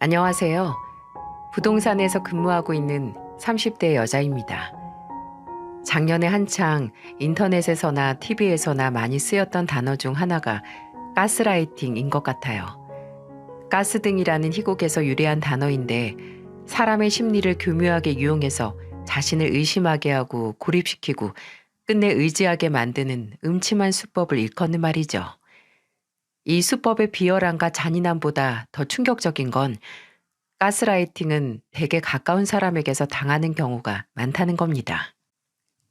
안녕하세요. 부동산에서 근무하고 있는 30대 여자입니다. 작년에 한창 인터넷에서나 TV에서나 많이 쓰였던 단어 중 하나가 가스라이팅인 것 같아요. 가스등이라는 희곡에서 유래한 단어인데 사람의 심리를 교묘하게 이용해서 자신을 의심하게 하고 고립시키고 끝내 의지하게 만드는 음침한 수법을 일컫는 말이죠. 이 수법의 비열함과 잔인함보다 더 충격적인 건 가스라이팅은 대개 가까운 사람에게서 당하는 경우가 많다는 겁니다.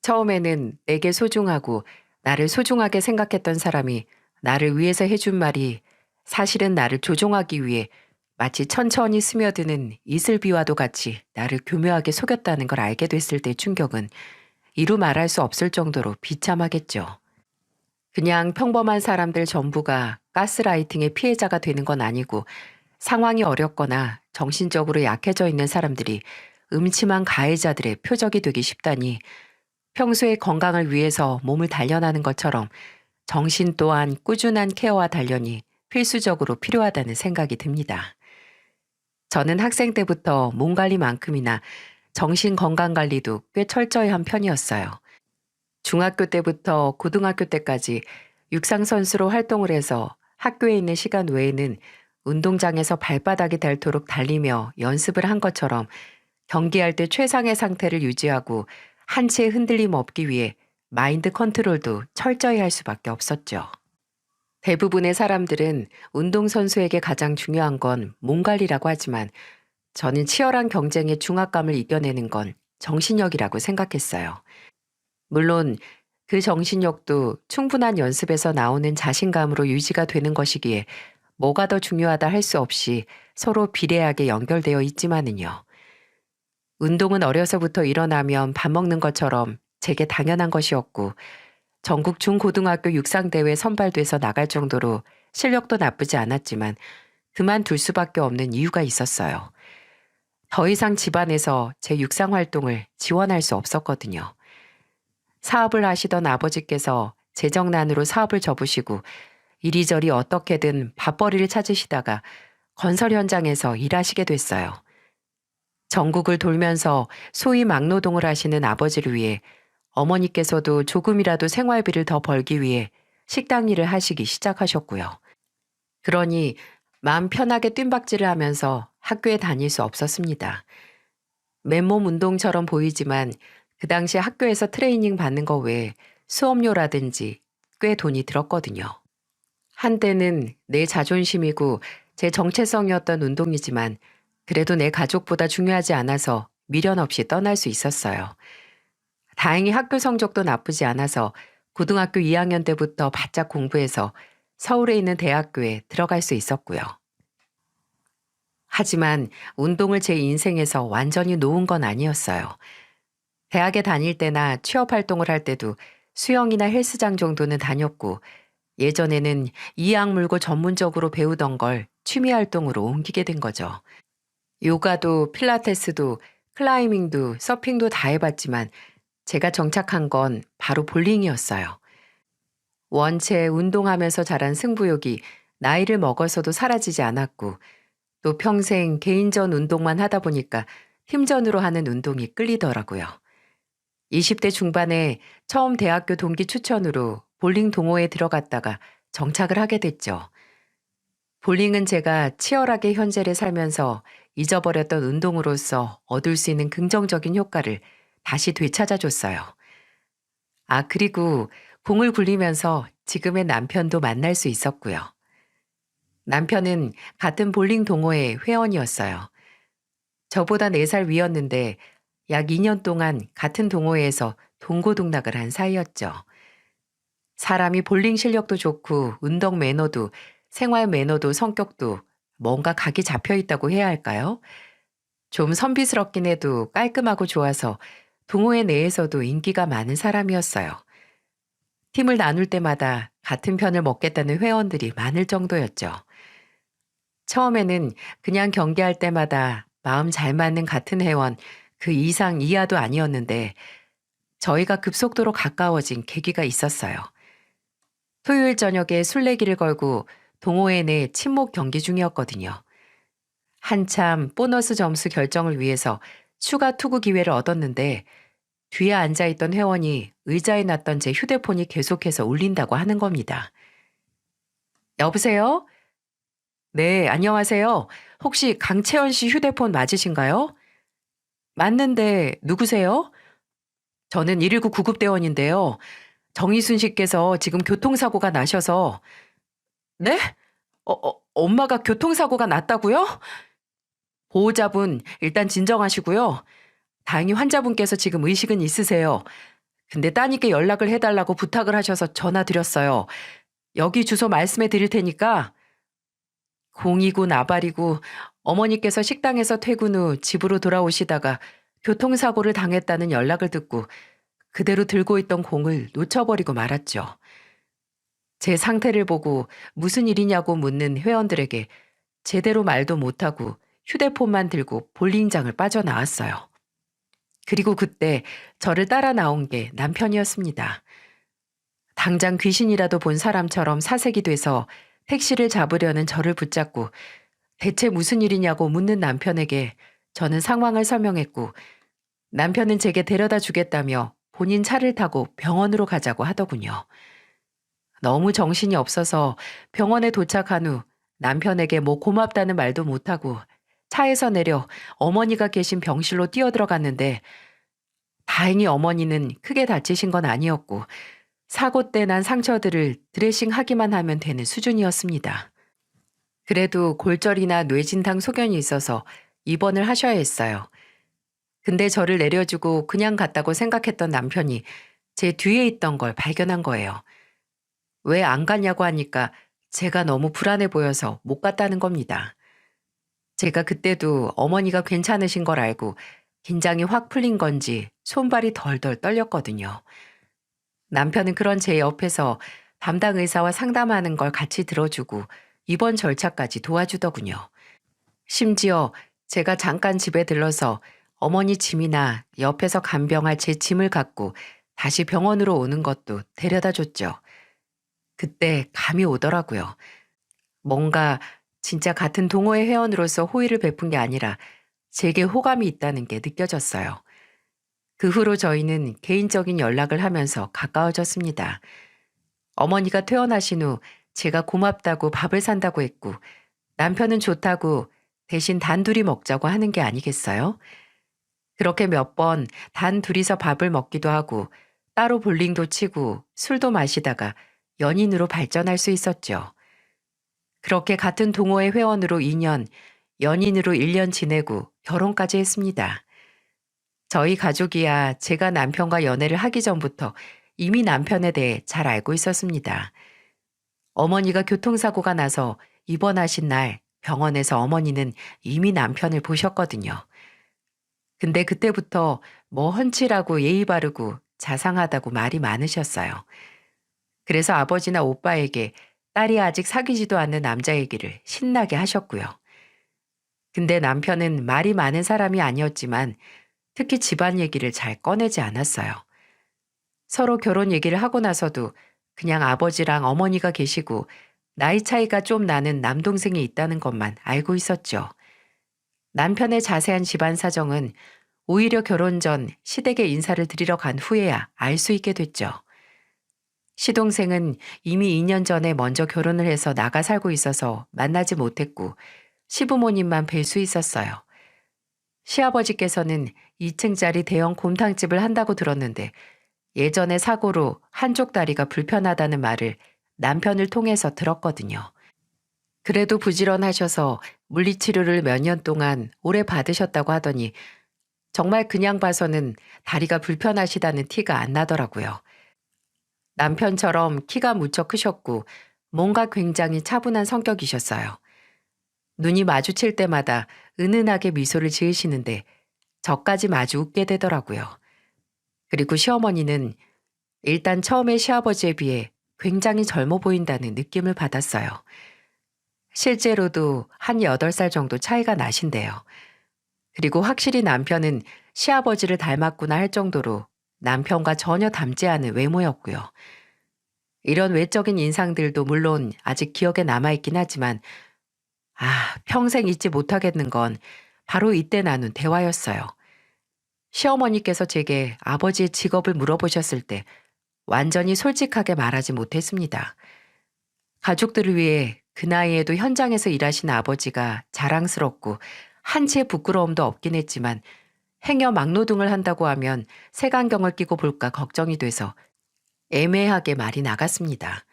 처음에는 내게 소중하고 나를 소중하게 생각했던 사람이 나를 위해서 해준 말이 사실은 나를 조종하기 위해 마치 천천히 스며드는 이슬비와도 같이 나를 교묘하게 속였다는 걸 알게 됐을 때 충격은 이루 말할 수 없을 정도로 비참하겠죠. 그냥 평범한 사람들 전부가 가스라이팅의 피해자가 되는 건 아니고 상황이 어렵거나 정신적으로 약해져 있는 사람들이 음침한 가해자들의 표적이 되기 쉽다니 평소의 건강을 위해서 몸을 단련하는 것처럼 정신 또한 꾸준한 케어와 단련이 필수적으로 필요하다는 생각이 듭니다. 저는 학생 때부터 몸 관리만큼이나 정신 건강 관리도 꽤 철저히 한 편이었어요. 중학교 때부터 고등학교 때까지 육상선수로 활동을 해서 학교에 있는 시간 외에는 운동장에서 발바닥이 닳도록 달리며 연습을 한 것처럼 경기할 때 최상의 상태를 유지하고 한치의 흔들림 없기 위해 마인드 컨트롤도 철저히 할 수밖에 없었죠. 대부분의 사람들은 운동선수에게 가장 중요한 건 몸 관리라고 하지만 저는 치열한 경쟁의 중압감을 이겨내는 건 정신력이라고 생각했어요. 물론 그 정신력도 충분한 연습에서 나오는 자신감으로 유지가 되는 것이기에 뭐가 더 중요하다 할 수 없이 서로 비례하게 연결되어 있지만은요. 운동은 어려서부터 일어나면 밥 먹는 것처럼 제게 당연한 것이었고 전국 중고등학교 육상대회 선발돼서 나갈 정도로 실력도 나쁘지 않았지만 그만둘 수밖에 없는 이유가 있었어요. 더 이상 집안에서 제 육상 활동을 지원할 수 없었거든요. 사업을 하시던 아버지께서 재정난으로 사업을 접으시고 이리저리 어떻게든 밥벌이를 찾으시다가 건설 현장에서 일하시게 됐어요. 전국을 돌면서 소위 막노동을 하시는 아버지를 위해 어머니께서도 조금이라도 생활비를 더 벌기 위해 식당 일을 하시기 시작하셨고요. 그러니 마음 편하게 뜀박질을 하면서 학교에 다닐 수 없었습니다. 맨몸 운동처럼 보이지만 그 당시 학교에서 트레이닝 받는 거 외에 수업료라든지 꽤 돈이 들었거든요. 한때는 내 자존심이고 제 정체성이었던 운동이지만 그래도 내 가족보다 중요하지 않아서 미련 없이 떠날 수 있었어요. 다행히 학교 성적도 나쁘지 않아서 고등학교 2학년 때부터 바짝 공부해서 서울에 있는 대학교에 들어갈 수 있었고요. 하지만 운동을 제 인생에서 완전히 놓은 건 아니었어요. 대학에 다닐 때나 취업 활동을 할 때도 수영이나 헬스장 정도는 다녔고 예전에는 이악 물고 전문적으로 배우던 걸 취미 활동으로 옮기게 된 거죠. 요가도 필라테스도 클라이밍도 서핑도 다 해봤지만 제가 정착한 건 바로 볼링이었어요. 원체 운동하면서 자란 승부욕이 나이를 먹어서도 사라지지 않았고 또 평생 개인전 운동만 하다 보니까 팀전으로 하는 운동이 끌리더라고요. 20대 중반에 처음 대학교 동기 추천으로 볼링 동호회에 들어갔다가 정착을 하게 됐죠. 볼링은 제가 치열하게 현재를 살면서 잊어버렸던 운동으로서 얻을 수 있는 긍정적인 효과를 다시 되찾아줬어요. 아, 그리고 공을 굴리면서 지금의 남편도 만날 수 있었고요. 남편은 같은 볼링 동호회 회원이었어요. 저보다 4살 위였는데 약 2년 동안 같은 동호회에서 동고동락을 한 사이였죠. 사람이 볼링 실력도 좋고 운동 매너도 생활 매너도 성격도 뭔가 각이 잡혀 있다고 해야 할까요? 좀 선비스럽긴 해도 깔끔하고 좋아서 동호회 내에서도 인기가 많은 사람이었어요. 팀을 나눌 때마다 같은 편을 먹겠다는 회원들이 많을 정도였죠. 처음에는 그냥 경기할 때마다 마음 잘 맞는 같은 회원 그 이상 이하도 아니었는데 저희가 급속도로 가까워진 계기가 있었어요. 토요일 저녁에 술래기를 걸고 동호회 내 친목 경기 중이었거든요. 한참 보너스 점수 결정을 위해서 추가 투구 기회를 얻었는데 뒤에 앉아있던 회원이 의자에 놨던 제 휴대폰이 계속해서 울린다고 하는 겁니다. 여보세요? 네, 안녕하세요. 혹시 강채연 씨 휴대폰 맞으신가요? 맞는데 누구세요? 저는 119 구급대원인데요. 정희순 씨께서 지금 교통사고가 나셔서 네? 엄마가 교통사고가 났다고요? 보호자분 일단 진정하시고요. 다행히 환자분께서 지금 의식은 있으세요. 근데 따님께 연락을 해달라고 부탁을 하셔서 전화 드렸어요. 여기 주소 말씀해 드릴 테니까 029 나발이고 어머니께서 식당에서 퇴근 후 집으로 돌아오시다가 교통사고를 당했다는 연락을 듣고 그대로 들고 있던 공을 놓쳐버리고 말았죠. 제 상태를 보고 무슨 일이냐고 묻는 회원들에게 제대로 말도 못하고 휴대폰만 들고 볼링장을 빠져나왔어요. 그리고 그때 저를 따라 나온 게 남편이었습니다. 당장 귀신이라도 본 사람처럼 사색이 돼서 택시를 잡으려는 저를 붙잡고 대체 무슨 일이냐고 묻는 남편에게 저는 상황을 설명했고 남편은 제게 데려다 주겠다며 본인 차를 타고 병원으로 가자고 하더군요. 너무 정신이 없어서 병원에 도착한 후 남편에게 뭐 고맙다는 말도 못하고 차에서 내려 어머니가 계신 병실로 뛰어들어갔는데 다행히 어머니는 크게 다치신 건 아니었고 사고 때 난 상처들을 드레싱하기만 하면 되는 수준이었습니다. 그래도 골절이나 뇌진탕 소견이 있어서 입원을 하셔야 했어요. 근데 저를 내려주고 그냥 갔다고 생각했던 남편이 제 뒤에 있던 걸 발견한 거예요. 왜 안 갔냐고 하니까 제가 너무 불안해 보여서 못 갔다는 겁니다. 제가 그때도 어머니가 괜찮으신 걸 알고 긴장이 확 풀린 건지 손발이 덜덜 떨렸거든요. 남편은 그런 제 옆에서 담당 의사와 상담하는 걸 같이 들어주고 입원 절차까지 도와주더군요. 심지어 제가 잠깐 집에 들러서 어머니 짐이나 옆에서 간병할 제 짐을 갖고 다시 병원으로 오는 것도 데려다 줬죠. 그때 감이 오더라고요. 뭔가 진짜 같은 동호회 회원으로서 호의를 베푼 게 아니라 제게 호감이 있다는 게 느껴졌어요. 그 후로 저희는 개인적인 연락을 하면서 가까워졌습니다. 어머니가 퇴원하신 후 제가 고맙다고 밥을 산다고 했고 남편은 좋다고 대신 단둘이 먹자고 하는 게 아니겠어요? 그렇게 몇 번 단 둘이서 밥을 먹기도 하고 따로 볼링도 치고 술도 마시다가 연인으로 발전할 수 있었죠. 그렇게 같은 동호회 회원으로 2년, 연인으로 1년 지내고 결혼까지 했습니다. 저희 가족이야 제가 남편과 연애를 하기 전부터 이미 남편에 대해 잘 알고 있었습니다. 어머니가 교통사고가 나서 입원하신 날 병원에서 어머니는 이미 남편을 보셨거든요. 근데 그때부터 뭐 훤칠하고 예의 바르고 자상하다고 말이 많으셨어요. 그래서 아버지나 오빠에게 딸이 아직 사귀지도 않는 남자 얘기를 신나게 하셨고요. 근데 남편은 말이 많은 사람이 아니었지만 특히 집안 얘기를 잘 꺼내지 않았어요. 서로 결혼 얘기를 하고 나서도 그냥 아버지랑 어머니가 계시고 나이 차이가 좀 나는 남동생이 있다는 것만 알고 있었죠. 남편의 자세한 집안 사정은 오히려 결혼 전 시댁에 인사를 드리러 간 후에야 알 수 있게 됐죠. 시동생은 이미 2년 전에 먼저 결혼을 해서 나가 살고 있어서 만나지 못했고 시부모님만 뵐 수 있었어요. 시아버지께서는 2층짜리 대형 곰탕집을 한다고 들었는데 예전에 사고로 한쪽 다리가 불편하다는 말을 남편을 통해서 들었거든요. 그래도 부지런하셔서 물리치료를 몇 년 동안 오래 받으셨다고 하더니 정말 그냥 봐서는 다리가 불편하시다는 티가 안 나더라고요. 남편처럼 키가 무척 크셨고 뭔가 굉장히 차분한 성격이셨어요. 눈이 마주칠 때마다 은은하게 미소를 지으시는데 저까지 마주 웃게 되더라고요. 그리고 시어머니는 일단 처음에 시아버지에 비해 굉장히 젊어 보인다는 느낌을 받았어요. 실제로도 한 8살 정도 차이가 나신대요. 그리고 확실히 남편은 시아버지를 닮았구나 할 정도로 남편과 전혀 닮지 않은 외모였고요. 이런 외적인 인상들도 물론 아직 기억에 남아있긴 하지만 평생 잊지 못하겠는 건 바로 이때 나눈 대화였어요. 시어머니께서 제게 아버지의 직업을 물어보셨을 때 완전히 솔직하게 말하지 못했습니다. 가족들을 위해 그 나이에도 현장에서 일하신 아버지가 자랑스럽고 한치의 부끄러움도 없긴 했지만 행여 막노동을 한다고 하면 색안경을 끼고 볼까 걱정이 돼서 애매하게 말이 나갔습니다.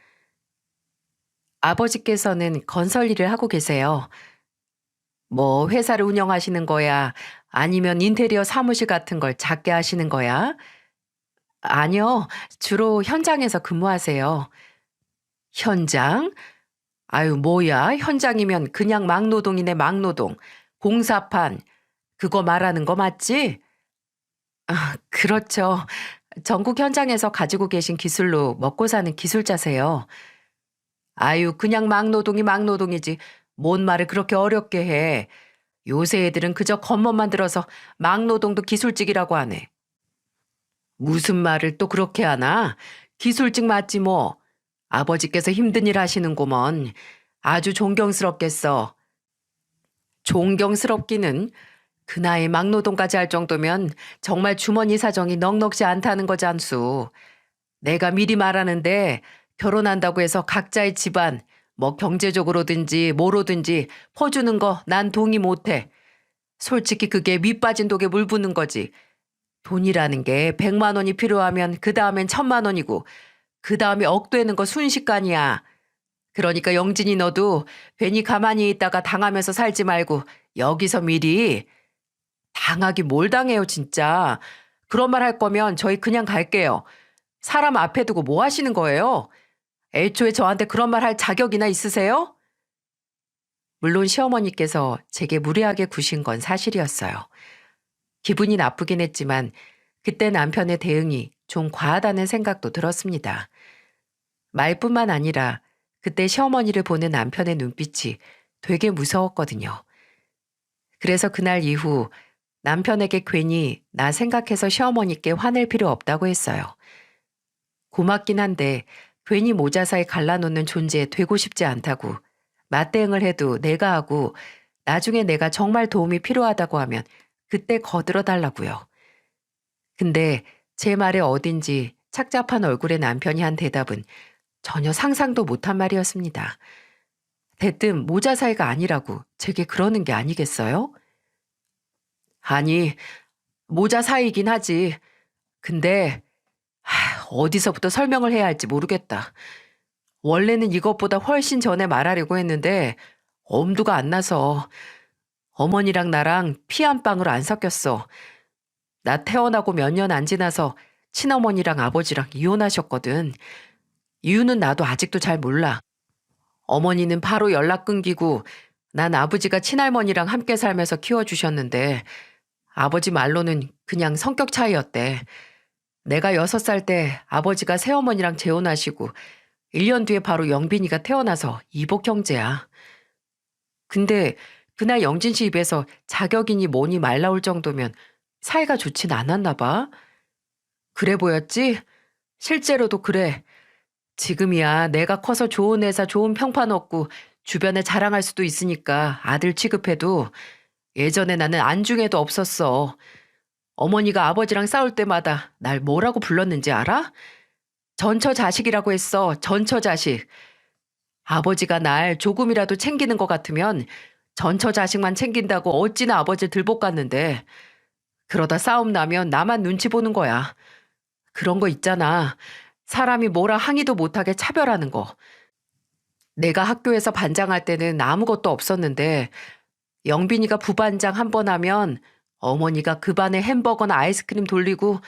아버지께서는 건설 일을 하고 계세요. 뭐 회사를 운영하시는 거야? 아니면 인테리어 사무실 같은 걸 작게 하시는 거야? 아니요. 주로 현장에서 근무하세요. 현장? 아유, 뭐야. 현장이면 그냥 막노동이네, 막노동. 공사판. 그거 말하는 거 맞지? 그렇죠. 전국 현장에서 가지고 계신 기술로 먹고 사는 기술자세요. 아유, 그냥 막노동이 막노동이지. 뭔 말을 그렇게 어렵게 해. 요새 애들은 그저 겉멋만 들어서 막노동도 기술직이라고 하네. 무슨 말을 또 그렇게 하나? 기술직 맞지 뭐. 아버지께서 힘든 일 하시는구먼. 아주 존경스럽겠어. 존경스럽기는 그 나이에 막노동까지 할 정도면 정말 주머니 사정이 넉넉지 않다는 거잖수. 내가 미리 말하는데 결혼한다고 해서 각자의 집안, 뭐 경제적으로든지 뭐로든지 퍼주는 거 난 동의 못해. 솔직히 그게 밑 빠진 독에 물 붓는 거지. 돈이라는 게 100만 원이 필요하면 그 다음엔 1000만 원이고 그 다음에 억 되는 거 순식간이야. 그러니까 영진이 너도 괜히 가만히 있다가 당하면서 살지 말고 여기서 미리 당하기 뭘 당해요 진짜. 그런 말 할 거면 저희 그냥 갈게요. 사람 앞에 두고 뭐 하시는 거예요? 애초에 저한테 그런 말 할 자격이나 있으세요? 물론 시어머니께서 제게 무례하게 구신 건 사실이었어요. 기분이 나쁘긴 했지만 그때 남편의 대응이 좀 과하다는 생각도 들었습니다. 말뿐만 아니라 그때 시어머니를 보는 남편의 눈빛이 되게 무서웠거든요. 그래서 그날 이후 남편에게 괜히 나 생각해서 시어머니께 화낼 필요 없다고 했어요. 고맙긴 한데 괜히 모자 사이 갈라놓는 존재에 되고 싶지 않다고 맞대응을 해도 내가 하고 나중에 내가 정말 도움이 필요하다고 하면 그때 거들어 달라고요. 근데 제 말에 어딘지 착잡한 얼굴의 남편이 한 대답은 전혀 상상도 못한 말이었습니다. 대뜸 모자 사이가 아니라고 제게 그러는 게 아니겠어요? 아니, 모자 사이긴 하지. 근데 어디서부터 설명을 해야 할지 모르겠다. 원래는 이것보다 훨씬 전에 말하려고 했는데 엄두가 안 나서 어머니랑 나랑 피 한 방울 안 섞였어. 나 태어나고 몇 년 안 지나서 친어머니랑 아버지랑 이혼하셨거든. 이유는 나도 아직도 잘 몰라. 어머니는 바로 연락 끊기고 난 아버지가 친할머니랑 함께 살면서 키워주셨는데 아버지 말로는 그냥 성격 차이였대. 내가 6살 때 아버지가 새어머니랑 재혼하시고 1년 뒤에 바로 영빈이가 태어나서 이복 형제야. 근데 그날 영진 씨 입에서 자격이니 뭐니 말 나올 정도면 사이가 좋진 않았나 봐. 그래 보였지? 실제로도 그래. 지금이야 내가 커서 좋은 회사 좋은 평판 얻고 주변에 자랑할 수도 있으니까 아들 취급해도 예전에 나는 안중에도 없었어. 어머니가 아버지랑 싸울 때마다 날 뭐라고 불렀는지 알아? 전처 자식이라고 했어. 전처 자식. 아버지가 날 조금이라도 챙기는 것 같으면 전처 자식만 챙긴다고 어찌나 아버지를 들볶았는데 그러다 싸움 나면 나만 눈치 보는 거야. 그런 거 있잖아. 사람이 뭐라 항의도 못하게 차별하는 거. 내가 학교에서 반장할 때는 아무것도 없었는데 영빈이가 부반장 한 번 하면 어머니가 그 반에 햄버거나 아이스크림 돌리고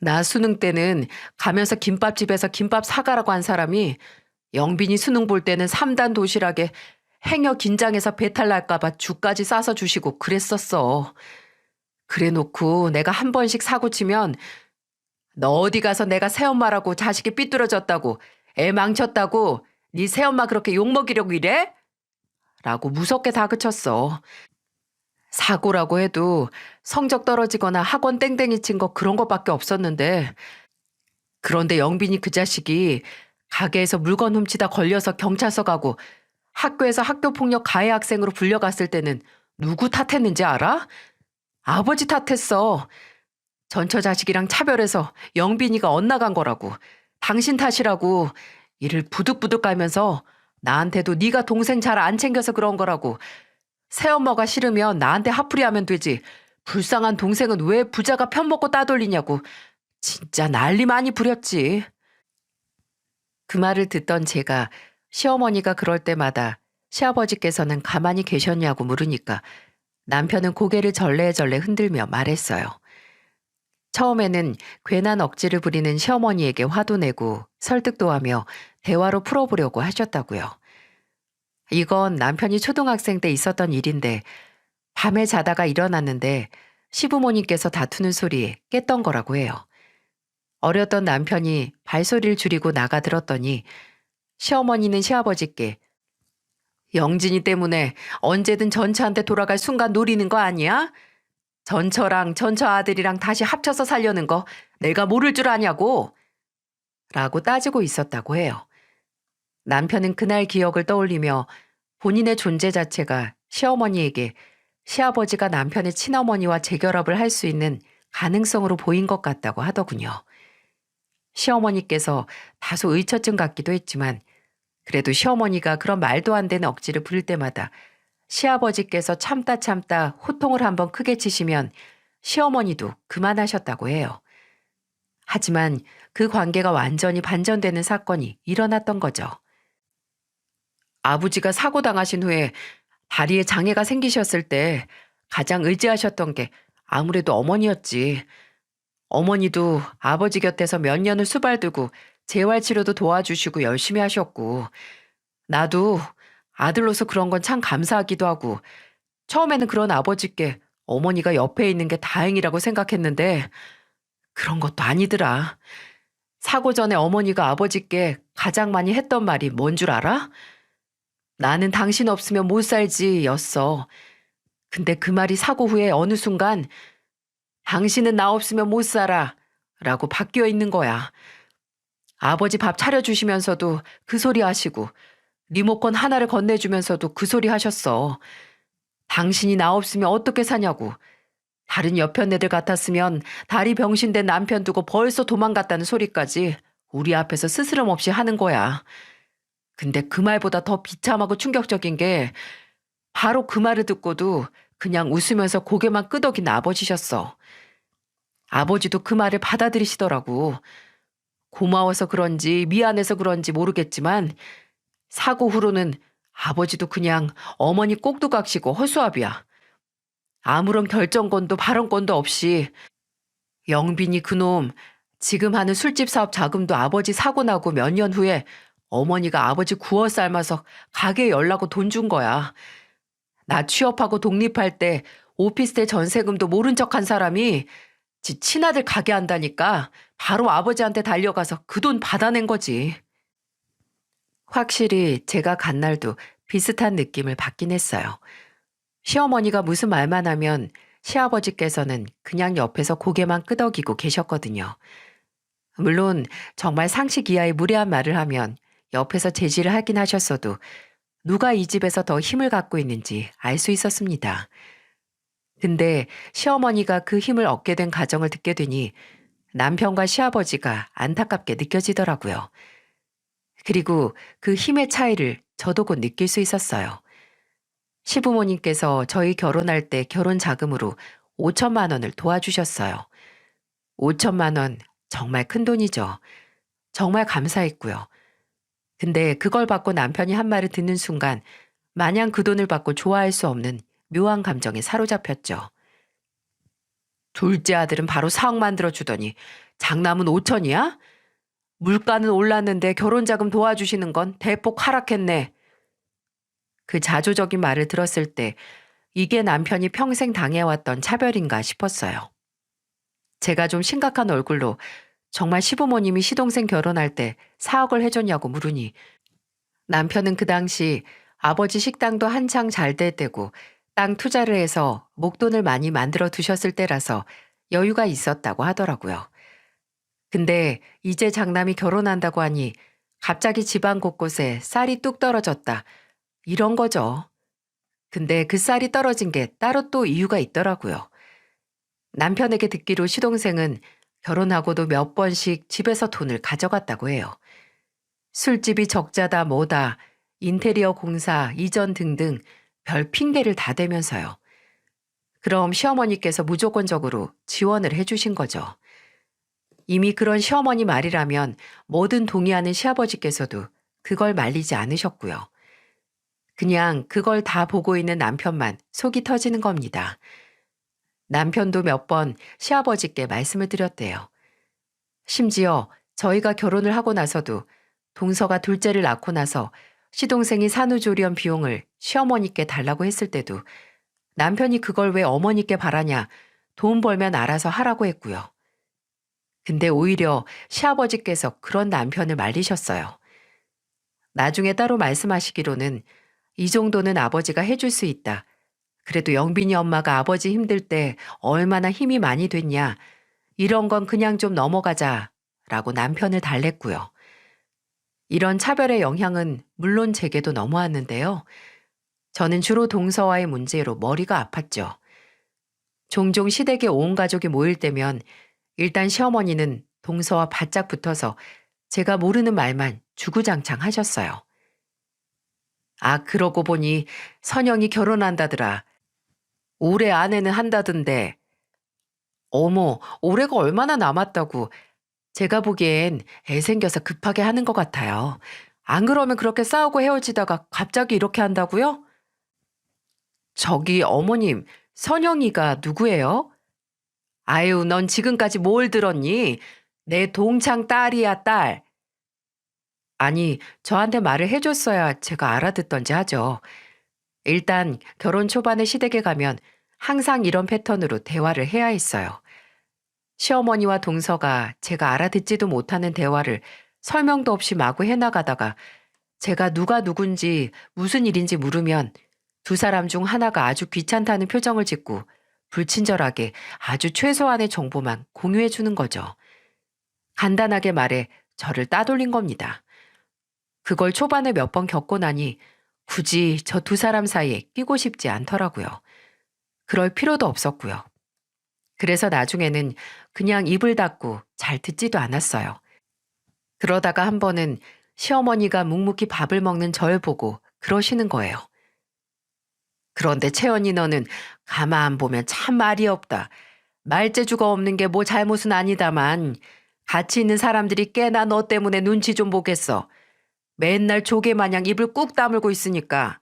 나 수능 때는 가면서 김밥집에서 김밥 사가라고 한 사람이 영빈이 수능 볼 때는 3단 도시락에 행여 긴장해서 배탈 날까봐 죽까지 싸서 주시고 그랬었어. 그래 놓고 내가 한 번씩 사고 치면 너 어디 가서 내가 새엄마라고 자식이 삐뚤어졌다고 애 망쳤다고 네 새엄마 그렇게 욕먹이려고 이래? 라고 무섭게 다그쳤어. 사고라고 해도 성적 떨어지거나 학원 땡땡이 친 거 그런 것밖에 없었는데 그런데 영빈이 그 자식이 가게에서 물건 훔치다 걸려서 경찰서 가고 학교에서 학교폭력 가해 학생으로 불려갔을 때는 누구 탓했는지 알아? 아버지 탓했어. 전처 자식이랑 차별해서 영빈이가 엇나간 거라고. 당신 탓이라고. 이를 부득부득 깔면서 나한테도 네가 동생 잘 안 챙겨서 그런 거라고. 새엄마가 싫으면 나한테 화풀이하면 되지. 불쌍한 동생은 왜 부자가 편먹고 따돌리냐고. 진짜 난리 많이 부렸지. 그 말을 듣던 제가 시어머니가 그럴 때마다 시아버지께서는 가만히 계셨냐고 물으니까 남편은 고개를 절레절레 흔들며 말했어요. 처음에는 괜한 억지를 부리는 시어머니에게 화도 내고 설득도 하며 대화로 풀어보려고 하셨다고요. 이건 남편이 초등학생 때 있었던 일인데 밤에 자다가 일어났는데 시부모님께서 다투는 소리에 깼던 거라고 해요. 어렸던 남편이 발소리를 줄이고 나가 들었더니 시어머니는 시아버지께 영진이 때문에 언제든 전처한테 돌아갈 순간 노리는 거 아니야? 전처랑 전처 아들이랑 다시 합쳐서 살려는 거 내가 모를 줄 아냐고? 라고 따지고 있었다고 해요. 남편은 그날 기억을 떠올리며 본인의 존재 자체가 시어머니에게 시아버지가 남편의 친어머니와 재결합을 할 수 있는 가능성으로 보인 것 같다고 하더군요. 시어머니께서 다소 의처증 같기도 했지만 그래도 시어머니가 그런 말도 안 되는 억지를 부릴 때마다 시아버지께서 참다 호통을 한번 크게 치시면 시어머니도 그만하셨다고 해요. 하지만 그 관계가 완전히 반전되는 사건이 일어났던 거죠. 아버지가 사고 당하신 후에 다리에 장애가 생기셨을 때 가장 의지하셨던 게 아무래도 어머니였지. 어머니도 아버지 곁에서 몇 년을 수발두고 재활치료도 도와주시고 열심히 하셨고 나도 아들로서 그런 건 참 감사하기도 하고 처음에는 그런 아버지께 어머니가 옆에 있는 게 다행이라고 생각했는데 그런 것도 아니더라. 사고 전에 어머니가 아버지께 가장 많이 했던 말이 뭔 줄 알아? 나는 당신 없으면 못 살지 였어. 근데 그 말이 사고 후에 어느 순간 당신은 나 없으면 못 살아 라고 바뀌어 있는 거야. 아버지 밥 차려주시면서도 그 소리 하시고 리모컨 하나를 건네주면서도 그 소리 하셨어. 당신이 나 없으면 어떻게 사냐고. 다른 여편 애들 같았으면 다리 병신된 남편 두고 벌써 도망갔다는 소리까지 우리 앞에서 스스럼 없이 하는 거야. 근데 그 말보다 더 비참하고 충격적인 게 바로 그 말을 듣고도 그냥 웃으면서 고개만 끄덕인 아버지셨어. 아버지도 그 말을 받아들이시더라고. 고마워서 그런지 미안해서 그런지 모르겠지만 사고 후로는 아버지도 그냥 어머니 꼭두각시고 허수아비야. 아무런 결정권도 발언권도 없이 영빈이 그놈 지금 하는 술집 사업 자금도 아버지 사고 나고 몇 년 후에 어머니가 아버지 구워 삶아서 가게 열라고 돈 준 거야. 나 취업하고 독립할 때 오피스텔 전세금도 모른 척한 사람이 지 친아들 가게 한다니까 바로 아버지한테 달려가서 그 돈 받아낸 거지. 확실히 제가 간 날도 비슷한 느낌을 받긴 했어요. 시어머니가 무슨 말만 하면 시아버지께서는 그냥 옆에서 고개만 끄덕이고 계셨거든요. 물론 정말 상식 이하의 무례한 말을 하면 옆에서 제지를 하긴 하셨어도 누가 이 집에서 더 힘을 갖고 있는지 알 수 있었습니다. 근데 시어머니가 그 힘을 얻게 된 가정을 듣게 되니 남편과 시아버지가 안타깝게 느껴지더라고요. 그리고 그 힘의 차이를 저도 곧 느낄 수 있었어요. 시부모님께서 저희 결혼할 때 결혼 자금으로 5천만 원을 도와주셨어요. 5천만 원 정말 큰 돈이죠. 정말 감사했고요. 근데 그걸 받고 남편이 한 말을 듣는 순간 마냥 그 돈을 받고 좋아할 수 없는 묘한 감정에 사로잡혔죠. 둘째 아들은 바로 사억 만들어주더니 장남은 5천이야? 물가는 올랐는데 결혼자금 도와주시는 건 대폭 하락했네. 그 자조적인 말을 들었을 때 이게 남편이 평생 당해왔던 차별인가 싶었어요. 제가 좀 심각한 얼굴로 정말 시부모님이 시동생 결혼할 때 4억을 해줬냐고 물으니 남편은 그 당시 아버지 식당도 한창 잘 될 때고 땅 투자를 해서 목돈을 많이 만들어 두셨을 때라서 여유가 있었다고 하더라고요. 근데 이제 장남이 결혼한다고 하니 갑자기 집안 곳곳에 쌀이 뚝 떨어졌다. 이런 거죠. 근데 그 쌀이 떨어진 게 따로 또 이유가 있더라고요. 남편에게 듣기로 시동생은 결혼하고도 몇 번씩 집에서 돈을 가져갔다고 해요. 술집이 적자다 뭐다, 인테리어 공사, 이전 등등 별 핑계를 다 대면서요. 그럼 시어머니께서 무조건적으로 지원을 해주신 거죠. 이미 그런 시어머니 말이라면 뭐든 동의하는 시아버지께서도 그걸 말리지 않으셨고요. 그냥 그걸 다 보고 있는 남편만 속이 터지는 겁니다. 남편도 몇 번 시아버지께 말씀을 드렸대요. 심지어 저희가 결혼을 하고 나서도 동서가 둘째를 낳고 나서 시동생이 산후조리원 비용을 시어머니께 달라고 했을 때도 남편이 그걸 왜 어머니께 바라냐, 돈 벌면 알아서 하라고 했고요. 근데 오히려 시아버지께서 그런 남편을 말리셨어요. 나중에 따로 말씀하시기로는 이 정도는 아버지가 해줄 수 있다. 그래도 영빈이 엄마가 아버지 힘들 때 얼마나 힘이 많이 됐냐. 이런 건 그냥 좀 넘어가자. 라고 남편을 달랬고요. 이런 차별의 영향은 물론 제게도 넘어왔는데요. 저는 주로 동서와의 문제로 머리가 아팠죠. 종종 시댁에 온 가족이 모일 때면 일단 시어머니는 동서와 바짝 붙어서 제가 모르는 말만 주구장창 하셨어요. 아, 그러고 보니 선영이 결혼한다더라. 올해 안에는 한다던데. 어머, 올해가 얼마나 남았다고. 제가 보기엔 애 생겨서 급하게 하는 것 같아요. 안 그러면 그렇게 싸우고 헤어지다가 갑자기 이렇게 한다고요? 저기 어머님, 선영이가 누구예요? 아유, 넌 지금까지 뭘 들었니? 내 동창 딸이야, 딸. 아니, 저한테 말을 해줬어야 제가 알아듣던지 하죠. 일단 결혼 초반에 시댁에 가면 항상 이런 패턴으로 대화를 해야 했어요. 시어머니와 동서가 제가 알아듣지도 못하는 대화를 설명도 없이 마구 해나가다가 제가 누가 누군지 무슨 일인지 물으면 두 사람 중 하나가 아주 귀찮다는 표정을 짓고 불친절하게 아주 최소한의 정보만 공유해 주는 거죠. 간단하게 말해 저를 따돌린 겁니다. 그걸 초반에 몇 번 겪고 나니 굳이 저 두 사람 사이에 끼고 싶지 않더라고요. 그럴 필요도 없었고요. 그래서 나중에는 그냥 입을 닫고 잘 듣지도 않았어요. 그러다가 한 번은 시어머니가 묵묵히 밥을 먹는 절 보고 그러시는 거예요. 그런데 채연이 너는 가만 보면 참 말이 없다. 말재주가 없는 게 뭐 잘못은 아니다만 같이 있는 사람들이 꽤나 너 때문에 눈치 좀 보겠어. 맨날 조개 마냥 입을 꾹 다물고 있으니까.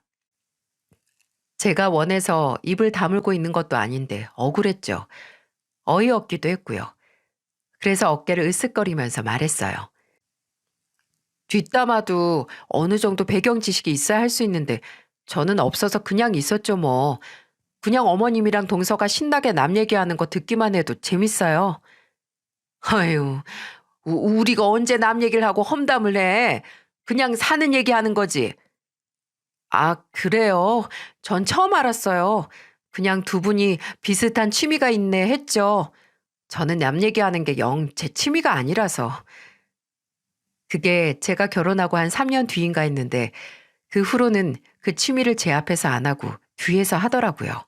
제가 원해서 입을 다물고 있는 것도 아닌데 억울했죠. 어이없기도 했고요. 그래서 어깨를 으쓱거리면서 말했어요. 뒷담화도 어느 정도 배경 지식이 있어야 할 수 있는데 저는 없어서 그냥 있었죠 뭐. 그냥 어머님이랑 동서가 신나게 남 얘기하는 거 듣기만 해도 재밌어요. 아유, 우리가 언제 남 얘기를 하고 험담을 해. 그냥 사는 얘기하는 거지. 아, 그래요? 전 처음 알았어요. 그냥 두 분이 비슷한 취미가 있네 했죠. 저는 남 얘기하는 게 영 제 취미가 아니라서. 그게 제가 결혼하고 한 3년 뒤인가 했는데 그 후로는 그 취미를 제 앞에서 안 하고 뒤에서 하더라고요.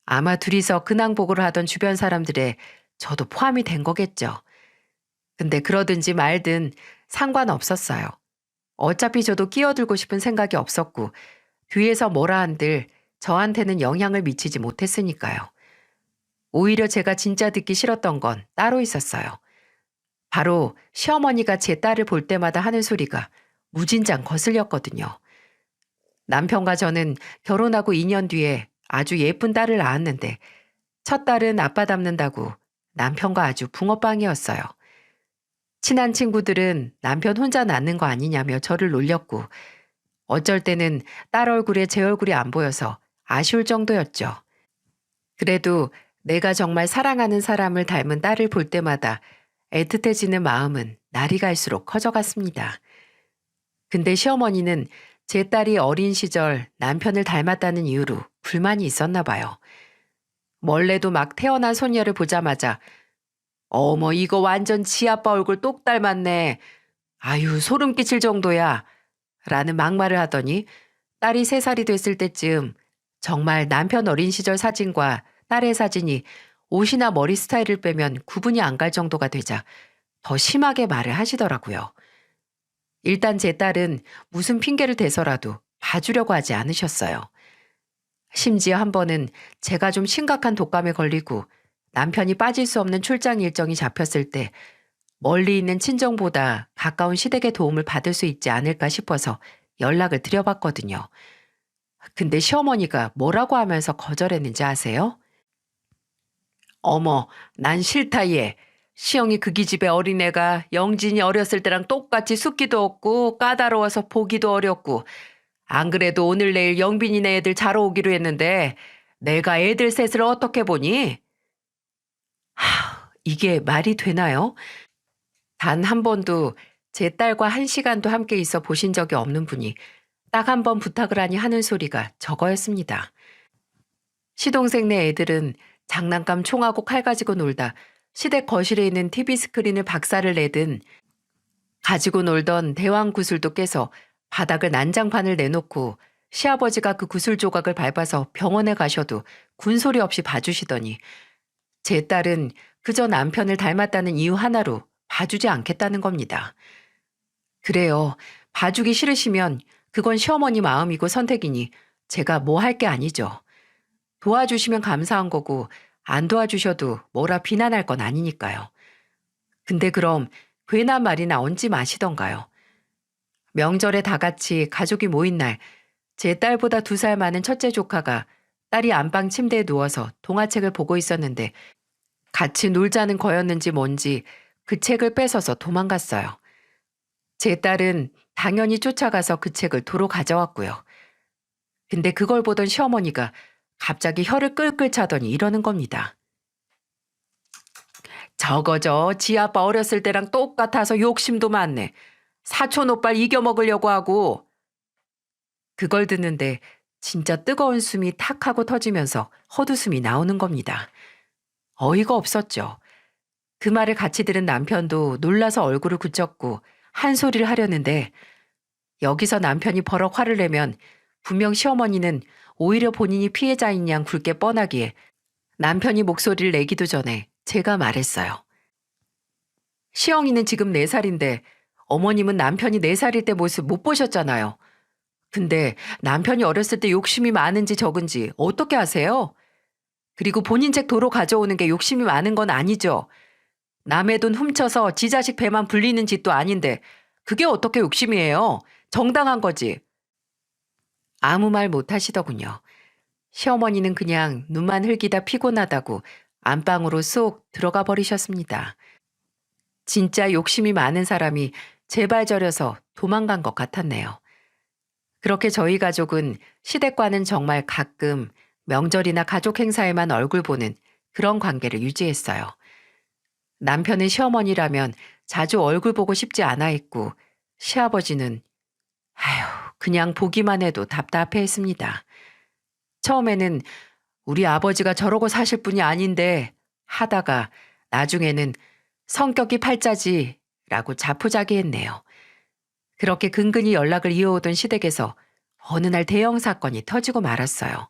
아마 둘이서 근황보고를 하던 주변 사람들의 저도 포함이 된 거겠죠. 근데 그러든지 말든 상관없었어요. 어차피 저도 끼어들고 싶은 생각이 없었고 뒤에서 뭐라 한들 저한테는 영향을 미치지 못했으니까요. 오히려 제가 진짜 듣기 싫었던 건 따로 있었어요. 바로 시어머니가 제 딸을 볼 때마다 하는 소리가 무진장 거슬렸거든요. 남편과 저는 결혼하고 2년 뒤에 아주 예쁜 딸을 낳았는데 첫 딸은 아빠 닮는다고 남편과 아주 붕어빵이었어요. 친한 친구들은 남편 혼자 낳는 거 아니냐며 저를 놀렸고 어쩔 때는 딸 얼굴에 제 얼굴이 안 보여서 아쉬울 정도였죠. 그래도 내가 정말 사랑하는 사람을 닮은 딸을 볼 때마다 애틋해지는 마음은 날이 갈수록 커져갔습니다. 근데 시어머니는 제 딸이 어린 시절 남편을 닮았다는 이유로 불만이 있었나 봐요. 멀래도 막 태어난 손녀를 보자마자 어머 이거 완전 지 아빠 얼굴 똑 닮았네. 아유 소름 끼칠 정도야. 라는 막말을 하더니 딸이 3살이 됐을 때쯤 정말 남편 어린 시절 사진과 딸의 사진이 옷이나 머리 스타일을 빼면 구분이 안 갈 정도가 되자 더 심하게 말을 하시더라고요. 일단 제 딸은 무슨 핑계를 대서라도 봐주려고 하지 않으셨어요. 심지어 한 번은 제가 좀 심각한 독감에 걸리고 남편이 빠질 수 없는 출장 일정이 잡혔을 때 멀리 있는 친정보다 가까운 시댁의 도움을 받을 수 있지 않을까 싶어서 연락을 드려봤거든요. 근데 시어머니가 뭐라고 하면서 거절했는지 아세요? 어머, 난 싫다 얘. 시영이 그 기집애 어린애가 영진이 어렸을 때랑 똑같이 숫기도 없고 까다로워서 보기도 어렵고 안 그래도 오늘 내일 영빈이네 애들 자러 오기로 했는데 내가 애들 셋을 어떻게 보니? 이게 말이 되나요? 단 한 번도 제 딸과 1시간도 함께 있어 보신 적이 없는 분이 딱 한 번 부탁을 하니 하는 소리가 저거였습니다. 시동생 네 애들은 장난감 총하고 칼 가지고 놀다 시댁 거실에 있는 TV 스크린을 박살을 내든 가지고 놀던 대왕 구슬도 깨서 바닥을 난장판을 내놓고 시아버지가 그 구슬 조각을 밟아서 병원에 가셔도 군소리 없이 봐주시더니 제 딸은 그저 남편을 닮았다는 이유 하나로 봐주지 않겠다는 겁니다. 그래요. 봐주기 싫으시면 그건 시어머니 마음이고 선택이니 제가 뭐 할 게 아니죠. 도와주시면 감사한 거고 안 도와주셔도 뭐라 비난할 건 아니니까요. 근데 그럼 괜한 말이나 얹지 마시던가요. 명절에 다 같이 가족이 모인 날 제 딸보다 2살 많은 첫째 조카가 딸이 안방 침대에 누워서 동화책을 보고 있었는데 같이 놀자는 거였는지 뭔지 그 책을 뺏어서 도망갔어요. 제 딸은 당연히 쫓아가서 그 책을 도로 가져왔고요. 근데 그걸 보던 시어머니가 갑자기 혀를 끌끌 차더니 이러는 겁니다. 저거 지 아빠 어렸을 때랑 똑같아서 욕심도 많네. 사촌 오빠를 이겨먹으려고 하고. 그걸 듣는데 진짜 뜨거운 숨이 탁 하고 터지면서 헛웃음이 나오는 겁니다. 어이가 없었죠. 그 말을 같이 들은 남편도 놀라서 얼굴을 굳혔고 한 소리를 하려는데 여기서 남편이 버럭 화를 내면 분명 시어머니는 오히려 본인이 피해자인 양 굵게 뻔하기에 남편이 목소리를 내기도 전에 제가 말했어요. 시영이는 지금 4살인데 어머님은 남편이 4살일 때 모습 못 보셨잖아요. 근데 남편이 어렸을 때 욕심이 많은지 적은지 어떻게 아세요? 그리고 본인 책 도로 가져오는 게 욕심이 많은 건 아니죠. 남의 돈 훔쳐서 지 자식 배만 불리는 짓도 아닌데 그게 어떻게 욕심이에요? 정당한 거지. 아무 말 못 하시더군요. 시어머니는 그냥 눈만 흘기다 피곤하다고 안방으로 쏙 들어가 버리셨습니다. 진짜 욕심이 많은 사람이 제발 저려서 도망간 것 같았네요. 그렇게 저희 가족은 시댁과는 정말 가끔 명절이나 가족 행사에만 얼굴 보는 그런 관계를 유지했어요. 남편은 시어머니라면 자주 얼굴 보고 싶지 않아 했고 시아버지는 아휴 그냥 보기만 해도 답답해 했습니다. 처음에는 우리 아버지가 저러고 사실 분이 아닌데 하다가 나중에는 성격이 팔자지라고 자포자기했네요. 그렇게 근근히 연락을 이어오던 시댁에서 어느 날 대형 사건이 터지고 말았어요.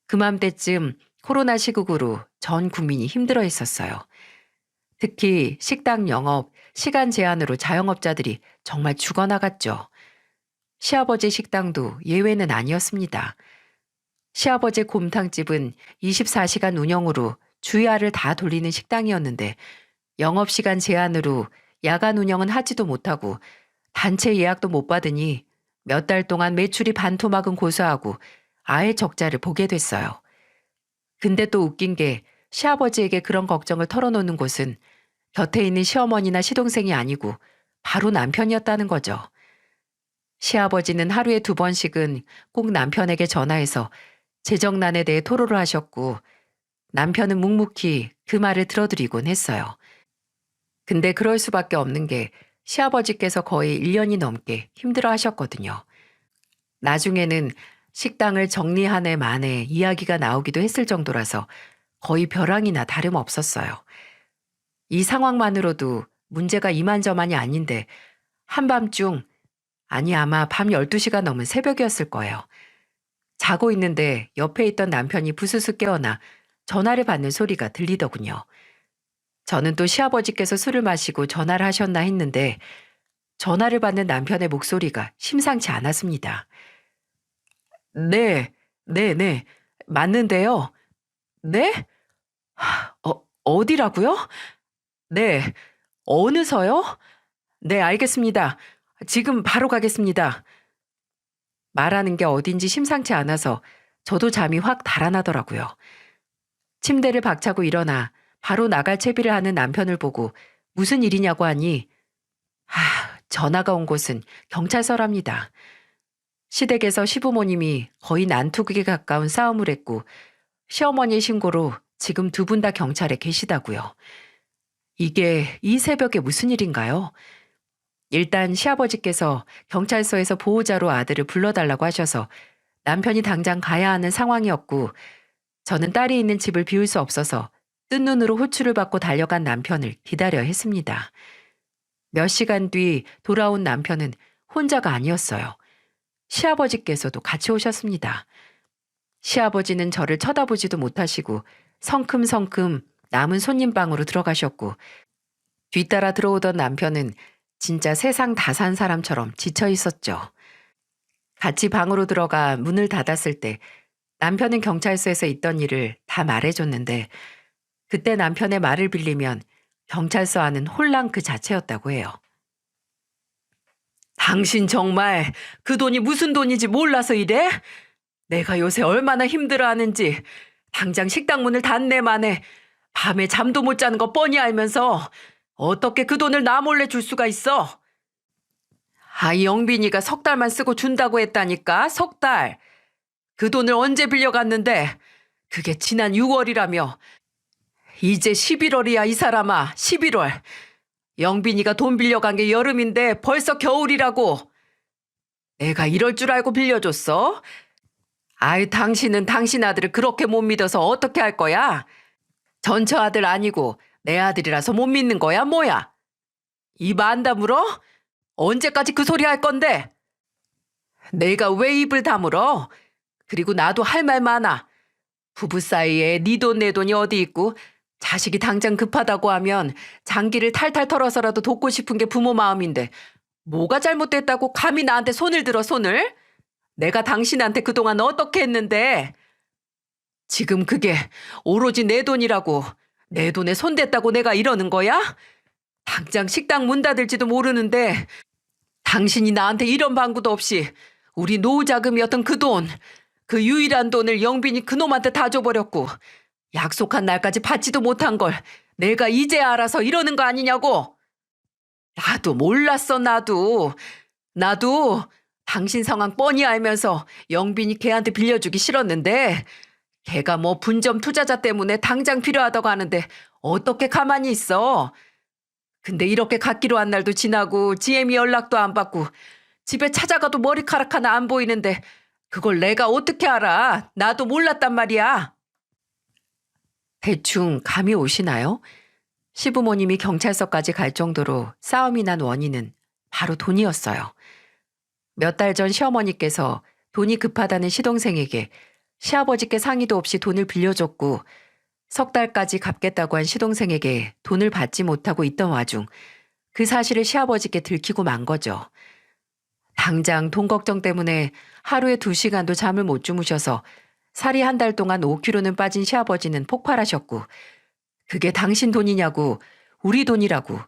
그맘때쯤 코로나 시국으로 전 국민이 힘들어했었어요. 특히 식당 영업, 시간 제한으로 자영업자들이 정말 죽어나갔죠. 시아버지 식당도 예외는 아니었습니다. 시아버지 곰탕집은 24시간 운영으로 주야를 다 돌리는 식당이었는데 영업시간 제한으로 야간 운영은 하지도 못하고 단체 예약도 못 받으니 몇 달 동안 매출이 반토막은 고사하고 아예 적자를 보게 됐어요. 근데 또 웃긴 게 시아버지에게 그런 걱정을 털어놓는 곳은 곁에 있는 시어머니나 시동생이 아니고 바로 남편이었다는 거죠. 시아버지는 하루에 2번씩은 꼭 남편에게 전화해서 재정난에 대해 토로를 하셨고 남편은 묵묵히 그 말을 들어드리곤 했어요. 근데 그럴 수밖에 없는 게 시아버지께서 거의 1년이 넘게 힘들어 하셨거든요. 나중에는 식당을 정리한 해 만에 이야기가 나오기도 했을 정도라서 거의 벼랑이나 다름없었어요. 이 상황만으로도 문제가 이만저만이 아닌데 한밤중 아니, 아마 밤 12시가 넘은 새벽이었을 거예요. 자고 있는데 옆에 있던 남편이 부스스 깨어나 전화를 받는 소리가 들리더군요. 저는 또 시아버지께서 술을 마시고 전화를 하셨나 했는데 전화를 받는 남편의 목소리가 심상치 않았습니다. 네, 네, 네. 맞는데요. 네? 어디라고요? 네. 어느서요? 네, 알겠습니다. 지금 바로 가겠습니다. 말하는 게 어딘지 심상치 않아서 저도 잠이 확 달아나더라고요. 침대를 박차고 일어나 바로 나갈 채비를 하는 남편을 보고 무슨 일이냐고 하니 전화가 온 곳은 경찰서랍니다. 시댁에서 시부모님이 거의 난투극에 가까운 싸움을 했고 시어머니의 신고로 지금 두 분 다 경찰에 계시다고요. 이게 이 새벽에 무슨 일인가요? 일단 시아버지께서 경찰서에서 보호자로 아들을 불러달라고 하셔서 남편이 당장 가야 하는 상황이었고 저는 딸이 있는 집을 비울 수 없어서 뜬 눈으로 호출을 받고 달려간 남편을 기다려야 했습니다. 몇 시간 뒤 돌아온 남편은 혼자가 아니었어요. 시아버지께서도 같이 오셨습니다. 시아버지는 저를 쳐다보지도 못하시고 성큼성큼 남은 손님방으로 들어가셨고 뒤따라 들어오던 남편은 진짜 세상 다 산 사람처럼 지쳐 있었죠. 같이 방으로 들어가 문을 닫았을 때 남편은 경찰서에서 있던 일을 다 말해줬는데 그때 남편의 말을 빌리면 경찰서 안은 혼란 그 자체였다고 해요. 당신 정말 그 돈이 무슨 돈인지 몰라서 이래? 내가 요새 얼마나 힘들어하는지 당장 식당 문을 닫네 마네 밤에 잠도 못 자는 거 뻔히 알면서 어떻게 그 돈을 나 몰래 줄 수가 있어? 이 영빈이가 석 달만 쓰고 준다고 했다니까, 석 달. 그 돈을 언제 빌려갔는데 그게 지난 6월이라며. 이제 11월이야 이 사람아, 11월. 영빈이가 돈 빌려간 게 여름인데 벌써 겨울이라고. 내가 이럴 줄 알고 빌려줬어? 당신은 당신 아들을 그렇게 못 믿어서 어떻게 할 거야? 전처 아들 아니고 내 아들이라서 못 믿는 거야 뭐야? 입 안 다물어? 언제까지 그 소리 할 건데? 내가 왜 입을 다물어? 그리고 나도 할 말 많아. 부부 사이에 네 돈 내 돈이 어디 있고 자식이 당장 급하다고 하면 장기를 탈탈 털어서라도 돕고 싶은 게 부모 마음인데 뭐가 잘못됐다고 감히 나한테 손을 들어 손을? 내가 당신한테 그동안 어떻게 했는데? 지금 그게 오로지 내 돈이라고 내 돈에 손댔다고 내가 이러는 거야? 당장 식당 문 닫을지도 모르는데 당신이 나한테 이런 방구도 없이 우리 노후 자금이었던 그 돈, 그 유일한 돈을 영빈이 그놈한테 다 줘버렸고 약속한 날까지 받지도 못한 걸 내가 이제 알아서 이러는 거 아니냐고. 나도 몰랐어 나도 당신 상황 뻔히 알면서 영빈이 걔한테 빌려주기 싫었는데 걔가 뭐 분점 투자자 때문에 당장 필요하다고 하는데 어떻게 가만히 있어. 근데 이렇게 갓기로 한 날도 지나고 지엠이 연락도 안 받고 집에 찾아가도 머리카락 하나 안 보이는데 그걸 내가 어떻게 알아. 나도 몰랐단 말이야. 대충 감이 오시나요? 시부모님이 경찰서까지 갈 정도로 싸움이 난 원인은 바로 돈이었어요. 몇 달 전 시어머니께서 돈이 급하다는 시동생에게 시아버지께 상의도 없이 돈을 빌려줬고 석 달까지 갚겠다고 한 시동생에게 돈을 받지 못하고 있던 와중 그 사실을 시아버지께 들키고 만 거죠. 당장 돈 걱정 때문에 하루에 2시간도 잠을 못 주무셔서 살이 한 달 동안 5kg는 빠진 시아버지는 폭발하셨고 그게 당신 돈이냐고 우리 돈이라고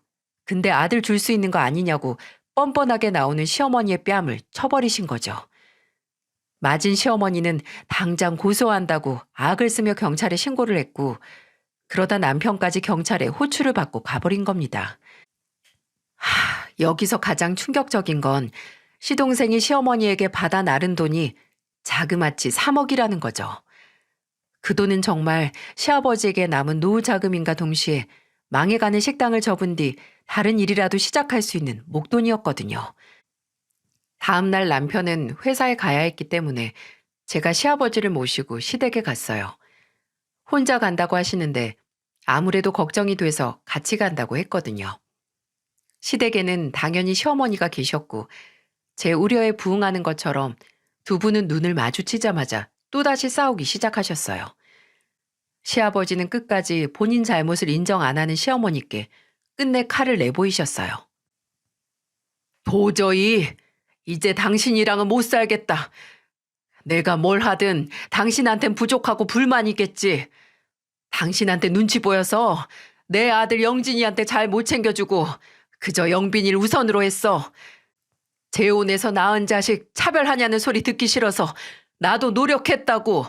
근데 아들 줄 수 있는 거 아니냐고 뻔뻔하게 나오는 시어머니의 뺨을 쳐버리신 거죠. 맞은 시어머니는 당장 고소한다고 악을 쓰며 경찰에 신고를 했고 그러다 남편까지 경찰에 호출을 받고 가버린 겁니다. 여기서 가장 충격적인 건 시동생이 시어머니에게 받아 나른 돈이 자그마치 3억이라는 거죠. 그 돈은 정말 시아버지에게 남은 노후 자금인가 동시에 망해가는 식당을 접은 뒤 다른 일이라도 시작할 수 있는 목돈이었거든요. 다음 날 남편은 회사에 가야 했기 때문에 제가 시아버지를 모시고 시댁에 갔어요. 혼자 간다고 하시는데 아무래도 걱정이 돼서 같이 간다고 했거든요. 시댁에는 당연히 시어머니가 계셨고 제 우려에 부응하는 것처럼 두 분은 눈을 마주치자마자 또다시 싸우기 시작하셨어요. 시아버지는 끝까지 본인 잘못을 인정 안 하는 시어머니께 끝내 칼을 내보이셨어요. 도저히 이제 당신이랑은 못 살겠다. 내가 뭘 하든 당신한텐 부족하고 불만이겠지. 당신한테 눈치 보여서 내 아들 영진이한테 잘 못 챙겨주고 그저 영빈이를 우선으로 했어. 재혼해서 낳은 자식 차별하냐는 소리 듣기 싫어서 나도 노력했다고.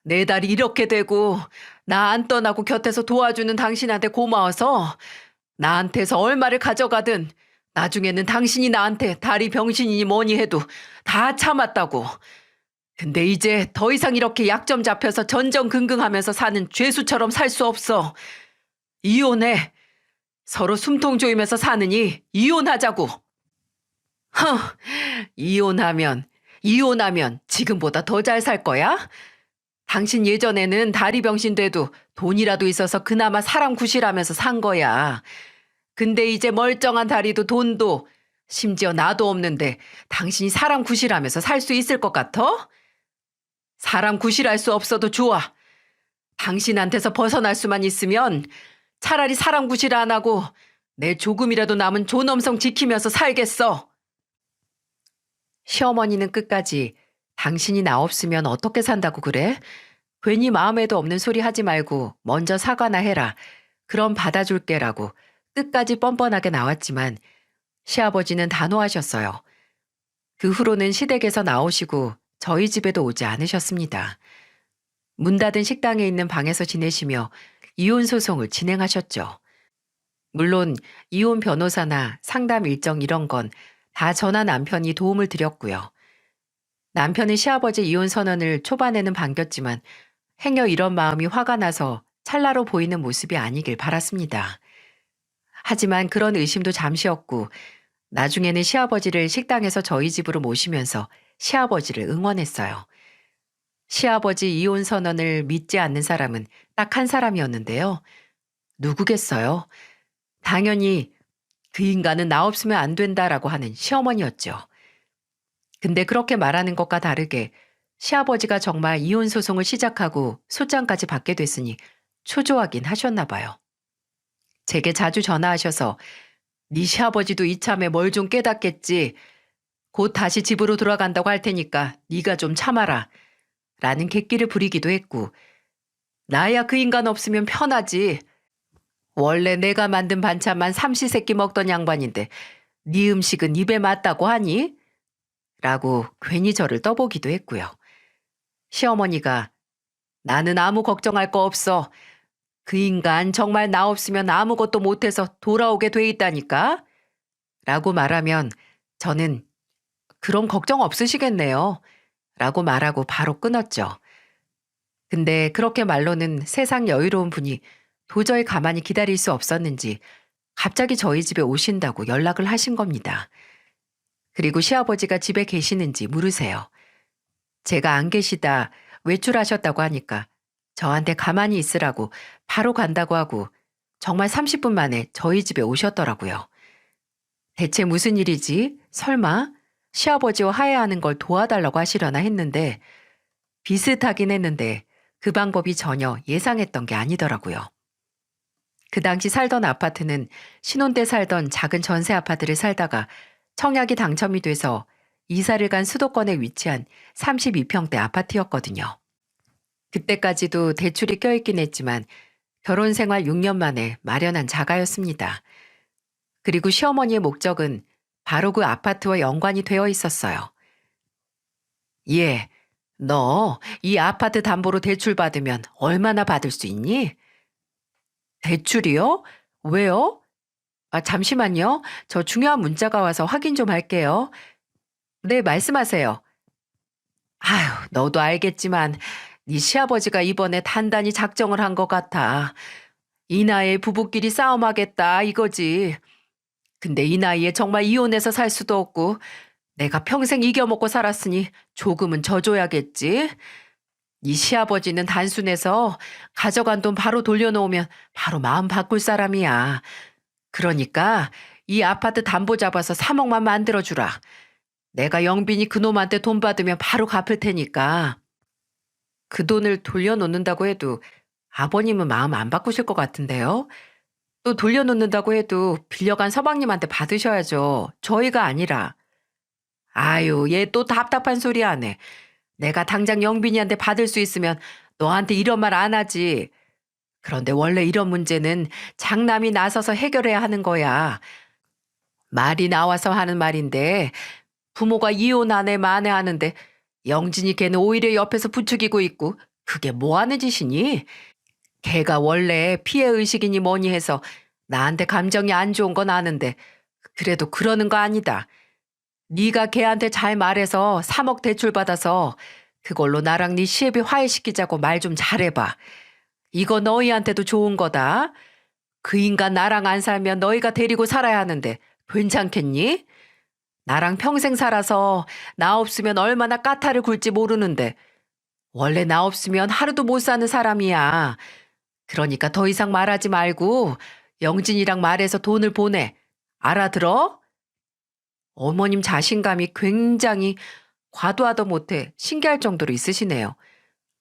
내 딸이 이렇게 되고 나 안 떠나고 곁에서 도와주는 당신한테 고마워서 나한테서 얼마를 가져가든 나중에는 당신이 나한테 다리 병신이니 뭐니 해도 다 참았다고. 근데 이제 더 이상 이렇게 약점 잡혀서 전전긍긍하면서 사는 죄수처럼 살 수 없어. 이혼해. 서로 숨통 조이면서 사느니 이혼하자고. 허, 이혼하면 지금보다 더 잘 살 거야? 당신 예전에는 다리 병신 돼도 돈이라도 있어서 그나마 사람 구실하면서 산 거야. 근데 이제 멀쩡한 다리도 돈도 심지어 나도 없는데 당신이 사람 구실하면서 살 수 있을 것 같아? 사람 구실할 수 없어도 좋아. 당신한테서 벗어날 수만 있으면 차라리 사람 구실 안 하고 내 조금이라도 남은 존엄성 지키면서 살겠어. 시어머니는 끝까지 당신이 나 없으면 어떻게 산다고 그래? 괜히 마음에도 없는 소리 하지 말고 먼저 사과나 해라. 그럼 받아줄게라고 끝까지 뻔뻔하게 나왔지만 시아버지는 단호하셨어요. 그 후로는 시댁에서 나오시고 저희 집에도 오지 않으셨습니다. 문 닫은 식당에 있는 방에서 지내시며 이혼 소송을 진행하셨죠. 물론 이혼 변호사나 상담 일정 이런 건 다 저나 남편이 도움을 드렸고요. 남편은 시아버지 이혼 선언을 초반에는 반겼지만 행여 이런 마음이 화가 나서 찰나로 보이는 모습이 아니길 바랐습니다. 하지만 그런 의심도 잠시였고 나중에는 시아버지를 식당에서 저희 집으로 모시면서 시아버지를 응원했어요. 시아버지 이혼 선언을 믿지 않는 사람은 딱 한 사람이었는데요. 누구겠어요? 당연히 그 인간은 나 없으면 안 된다라고 하는 시어머니였죠. 근데 그렇게 말하는 것과 다르게 시아버지가 정말 이혼 소송을 시작하고 소장까지 받게 됐으니 초조하긴 하셨나 봐요. 제게 자주 전화하셔서 네 시아버지도 이참에 뭘 좀 깨닫겠지. 곧 다시 집으로 돌아간다고 할 테니까 네가 좀 참아라. 라는 객기를 부리기도 했고 나야 그 인간 없으면 편하지. 원래 내가 만든 반찬만 삼시세끼 먹던 양반인데 네 음식은 입에 맞다고 하니? 라고 괜히 저를 떠보기도 했고요. 시어머니가 나는 아무 걱정할 거 없어. 그 인간 정말 나 없으면 아무것도 못해서 돌아오게 돼 있다니까? 라고 말하면 저는 그럼 걱정 없으시겠네요. 라고 말하고 바로 끊었죠. 근데 그렇게 말로는 세상 여유로운 분이 도저히 가만히 기다릴 수 없었는지 갑자기 저희 집에 오신다고 연락을 하신 겁니다. 그리고 시아버지가 집에 계시는지 물으세요. 제가 안 계시다 외출하셨다고 하니까 저한테 가만히 있으라고 바로 간다고 하고 정말 30분 만에 저희 집에 오셨더라고요. 대체 무슨 일이지? 설마 시아버지와 화해하는 걸 도와달라고 하시려나 했는데 비슷하긴 했는데 그 방법이 전혀 예상했던 게 아니더라고요. 그 당시 살던 아파트는 신혼 때 살던 작은 전세 아파트를 살다가 청약이 당첨이 돼서 이사를 간 수도권에 위치한 32평대 아파트였거든요. 그때까지도 대출이 껴있긴 했지만 결혼 생활 6년 만에 마련한 자가였습니다. 그리고 시어머니의 목적은 바로 그 아파트와 연관이 되어 있었어요. 예, 너 이 아파트 담보로 대출 받으면 얼마나 받을 수 있니? 대출이요? 왜요? 잠시만요. 저 중요한 문자가 와서 확인 좀 할게요. 네, 말씀하세요. 아휴, 너도 알겠지만 네 시아버지가 이번에 단단히 작정을 한 것 같아. 이 나이에 부부끼리 싸움하겠다 이거지. 근데 이 나이에 정말 이혼해서 살 수도 없고 내가 평생 이겨먹고 살았으니 조금은 져줘야겠지. 네 시아버지는 단순해서 가져간 돈 바로 돌려놓으면 바로 마음 바꿀 사람이야. 그러니까 이 아파트 담보 잡아서 3억만 만들어주라. 내가 영빈이 그놈한테 돈 받으면 바로 갚을 테니까. 그 돈을 돌려놓는다고 해도 아버님은 마음 안 바꾸실 것 같은데요? 또 돌려놓는다고 해도 빌려간 서방님한테 받으셔야죠. 저희가 아니라. 아유, 얘 또 답답한 소리 하네. 내가 당장 영빈이한테 받을 수 있으면 너한테 이런 말 안 하지. 그런데 원래 이런 문제는 장남이 나서서 해결해야 하는 거야. 말이 나와서 하는 말인데 부모가 이혼 안 해 만회하는데 영진이 걔는 오히려 옆에서 부추기고 있고 그게 뭐 하는 짓이니? 걔가 원래 피해의식이니 뭐니 해서 나한테 감정이 안 좋은 건 아는데 그래도 그러는 거 아니다. 네가 걔한테 잘 말해서 3억 대출 받아서 그걸로 나랑 네 시애비 화해시키자고 말 좀 잘해봐. 이거 너희한테도 좋은 거다. 그 인간 나랑 안 살면 너희가 데리고 살아야 하는데 괜찮겠니? 나랑 평생 살아서 나 없으면 얼마나 까탈을 굴지 모르는데 원래 나 없으면 하루도 못 사는 사람이야. 그러니까 더 이상 말하지 말고 영진이랑 말해서 돈을 보내. 알아들어? 어머님 자신감이 굉장히 과도하다 못해 신기할 정도로 있으시네요.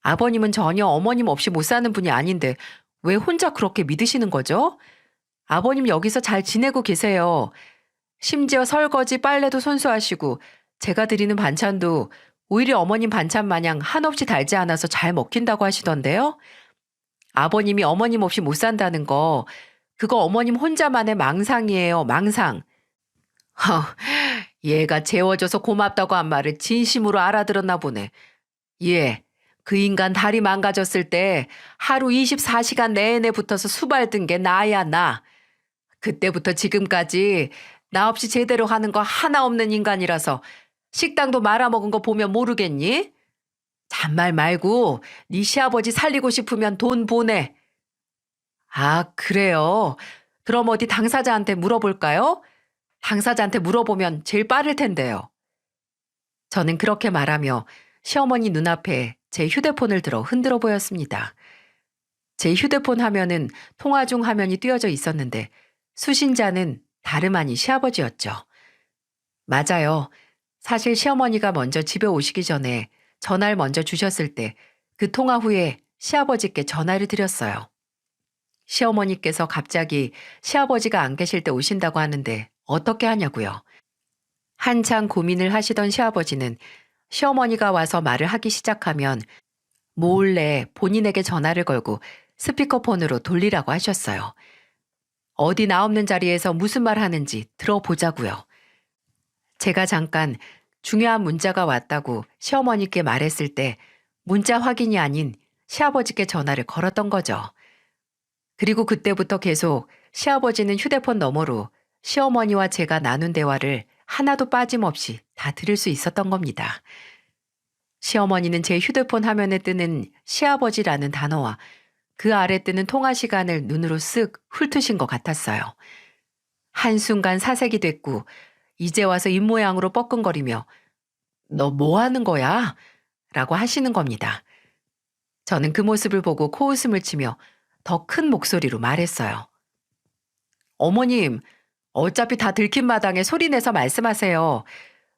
아버님은 전혀 어머님 없이 못 사는 분이 아닌데 왜 혼자 그렇게 믿으시는 거죠? 아버님 여기서 잘 지내고 계세요. 심지어 설거지, 빨래도 손수하시고 제가 드리는 반찬도 오히려 어머님 반찬 마냥 한없이 달지 않아서 잘 먹힌다고 하시던데요. 아버님이 어머님 없이 못 산다는 거 그거 어머님 혼자만의 망상이에요. 망상. 허, 얘가 재워줘서 고맙다고 한 말을 진심으로 알아들었나 보네. 예, 그 인간 다리 망가졌을 때 하루 24시간 내내 붙어서 수발든 게 나야 나. 그때부터 지금까지 나 없이 제대로 하는 거 하나 없는 인간이라서 식당도 말아먹은 거 보면 모르겠니? 잔말 말고 네 시아버지 살리고 싶으면 돈 보내. 아, 그래요? 그럼 어디 당사자한테 물어볼까요? 당사자한테 물어보면 제일 빠를 텐데요. 저는 그렇게 말하며 시어머니 눈앞에 제 휴대폰을 들어 흔들어 보였습니다. 제 휴대폰 화면은 통화 중 화면이 띄어져 있었는데 수신자는 다름 아닌 시아버지였죠. 맞아요. 사실 시어머니가 먼저 집에 오시기 전에 전화를 먼저 주셨을 때 그 통화 후에 시아버지께 전화를 드렸어요. 시어머니께서 갑자기 시아버지가 안 계실 때 오신다고 하는데 어떻게 하냐고요. 한창 고민을 하시던 시아버지는 시어머니가 와서 말을 하기 시작하면 몰래 본인에게 전화를 걸고 스피커폰으로 돌리라고 하셨어요. 어디 나 없는 자리에서 무슨 말 하는지 들어보자고요. 제가 잠깐 중요한 문자가 왔다고 시어머니께 말했을 때 문자 확인이 아닌 시아버지께 전화를 걸었던 거죠. 그리고 그때부터 계속 시아버지는 휴대폰 너머로 시어머니와 제가 나눈 대화를 하나도 빠짐없이 다 들을 수 있었던 겁니다. 시어머니는 제 휴대폰 화면에 뜨는 시아버지라는 단어와 그 아래 뜨는 통화 시간을 눈으로 쓱 훑으신 것 같았어요. 한순간 사색이 됐고 이제 와서 입모양으로 뻐끔거리며 너 뭐 하는 거야? 라고 하시는 겁니다. 저는 그 모습을 보고 코웃음을 치며 더 큰 목소리로 말했어요. 어머님, 어차피 다 들킨 마당에 소리내서 말씀하세요.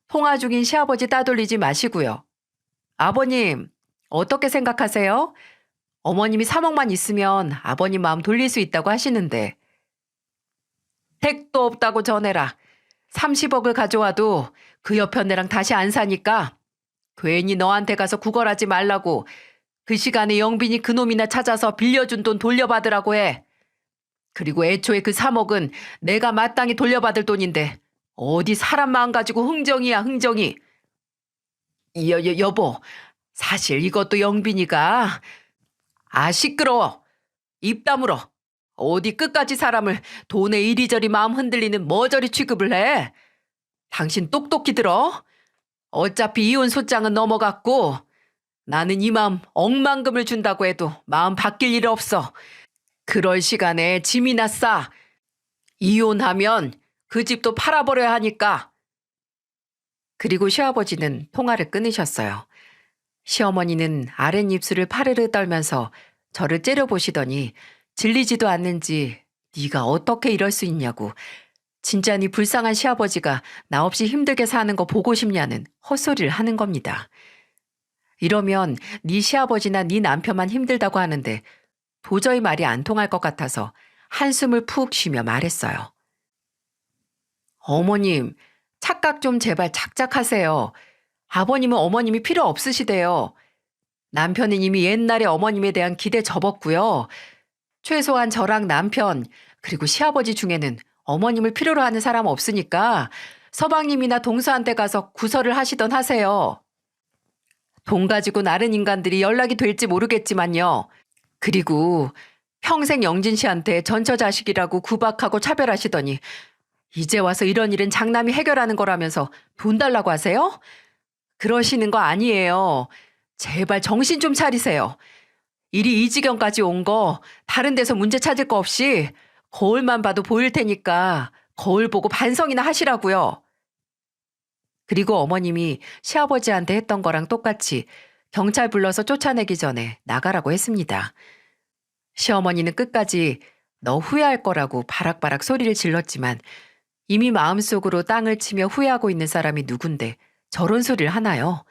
통화 중인 시아버지 따돌리지 마시고요. 아버님, 어떻게 생각하세요? 어머님이 3억만 있으면 아버님 마음 돌릴 수 있다고 하시는데. 택도 없다고 전해라. 30억을 가져와도 그 여편네랑 다시 안 사니까 괜히 너한테 가서 구걸하지 말라고 그 시간에 영빈이 그놈이나 찾아서 빌려준 돈 돌려받으라고 해. 그리고 애초에 그 3억은 내가 마땅히 돌려받을 돈인데 어디 사람 마음 가지고 흥정이야 흥정이. 여보, 사실 이것도 영빈이가. 아, 시끄러워. 입 다물어. 어디 끝까지 사람을 돈에 이리저리 마음 흔들리는 머저리 취급을 해. 당신 똑똑히 들어. 어차피 이혼 소장은 넘어갔고 나는 이 마음 억만금을 준다고 해도 마음 바뀔 일 없어. 그럴 시간에 짐이나 싸. 이혼하면 그 집도 팔아버려야 하니까. 그리고 시아버지는 통화를 끊으셨어요. 시어머니는 아랫입술을 파르르 떨면서 저를 째려보시더니 질리지도 않는지 네가 어떻게 이럴 수 있냐고 진짜 네 불쌍한 시아버지가 나 없이 힘들게 사는 거 보고 싶냐는 헛소리를 하는 겁니다. 이러면 네 시아버지나 네 남편만 힘들다고 하는데 도저히 말이 안 통할 것 같아서 한숨을 푹 쉬며 말했어요. 어머님, 착각 좀 제발 작작하세요. 아버님은 어머님이 필요 없으시대요. 남편은 이미 옛날에 어머님에 대한 기대 접었고요. 최소한 저랑 남편, 그리고 시아버지 중에는 어머님을 필요로 하는 사람 없으니까 서방님이나 동서한테 가서 구설을 하시던 하세요. 돈 가지고 나른 인간들이 연락이 될지 모르겠지만요. 그리고 평생 영진 씨한테 전처자식이라고 구박하고 차별하시더니 이제 와서 이런 일은 장남이 해결하는 거라면서 돈 달라고 하세요? 그러시는 거 아니에요. 제발 정신 좀 차리세요. 일이 이 지경까지 온 거 다른 데서 문제 찾을 거 없이 거울만 봐도 보일 테니까 거울 보고 반성이나 하시라고요. 그리고 어머님이 시아버지한테 했던 거랑 똑같이 경찰 불러서 쫓아내기 전에 나가라고 했습니다. 시어머니는 끝까지 너 후회할 거라고 바락바락 소리를 질렀지만 이미 마음속으로 땅을 치며 후회하고 있는 사람이 누군데 저런 소리를 하나요?